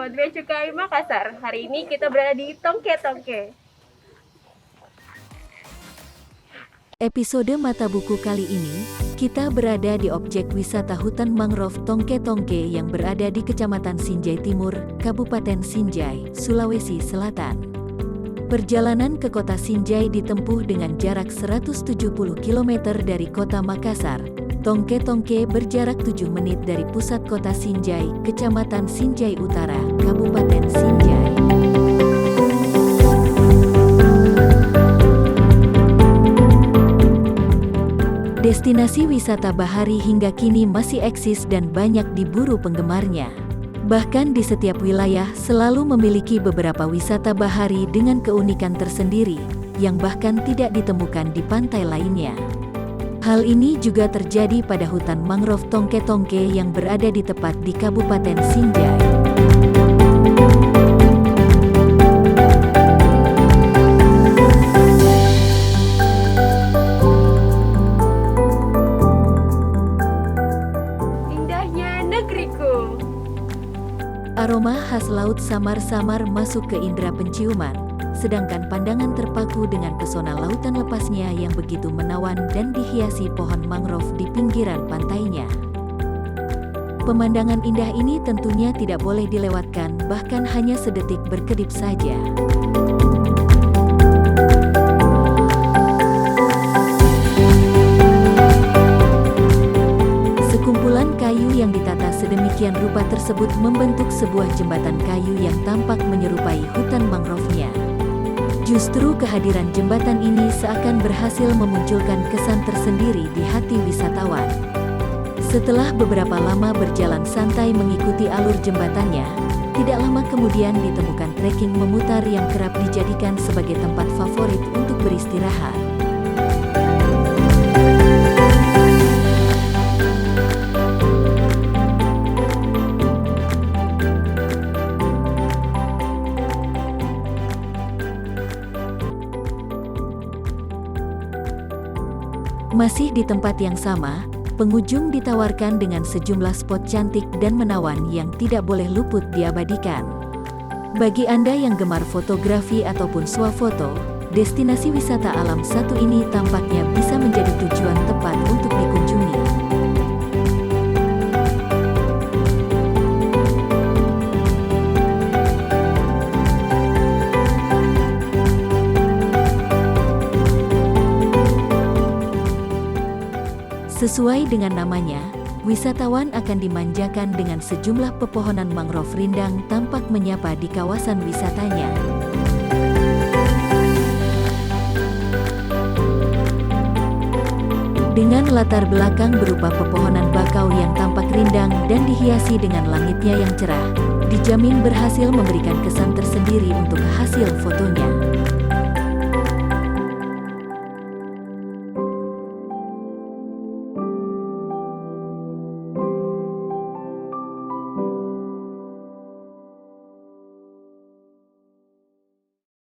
sahabat Bea Cukai Makassar. Hari ini kita berada di Tongke Tongke. Episode Mata Buku kali ini, kita berada di objek wisata hutan mangrove Tongke Tongke yang berada di Kecamatan Sinjai Timur, Kabupaten Sinjai, Sulawesi Selatan. Perjalanan ke kota Sinjai ditempuh dengan jarak 170 km dari kota Makassar. Tongke Tongke berjarak 7 menit dari pusat kota Sinjai, Kecamatan Sinjai Utara, Kabupaten Sinjai. Destinasi wisata bahari hingga kini masih eksis dan banyak diburu penggemarnya. Bahkan di setiap wilayah selalu memiliki beberapa wisata bahari dengan keunikan tersendiri, yang bahkan tidak ditemukan di pantai lainnya. Hal ini juga terjadi pada hutan mangrove Tongke Tongke yang berada di tepat di Kabupaten Sinjai. Indahnya negeriku. Aroma khas laut samar-samar masuk ke indera penciuman, sedangkan pandangan terpaku dengan pesona lautan lepasnya yang begitu menawan dan dihiasi pohon mangrove di pinggiran pantainya. Pemandangan indah ini tentunya tidak boleh dilewatkan, bahkan hanya sedetik berkedip saja. Sekumpulan kayu yang ditata sedemikian rupa tersebut membentuk sebuah jembatan kayu yang tampak menyerupai hutan mangrove-nya. Justru kehadiran jembatan ini seakan berhasil memunculkan kesan tersendiri di hati wisatawan. Setelah beberapa lama berjalan santai mengikuti alur jembatannya, tidak lama kemudian ditemukan trekking memutar yang kerap dijadikan sebagai tempat favorit untuk beristirahat. Masih di tempat yang sama, pengunjung ditawarkan dengan sejumlah spot cantik dan menawan yang tidak boleh luput diabadikan. Bagi Anda yang gemar fotografi ataupun swafoto, destinasi wisata alam satu ini tampaknya bisa menjadi tujuan tepat untuk dikunjungi. Sesuai dengan namanya, wisatawan akan dimanjakan dengan sejumlah pepohonan mangrove rindang tampak menyapa di kawasan wisatanya. Dengan latar belakang berupa pepohonan bakau yang tampak rindang dan dihiasi dengan langitnya yang cerah, dijamin berhasil memberikan kesan tersendiri untuk hasil fotonya.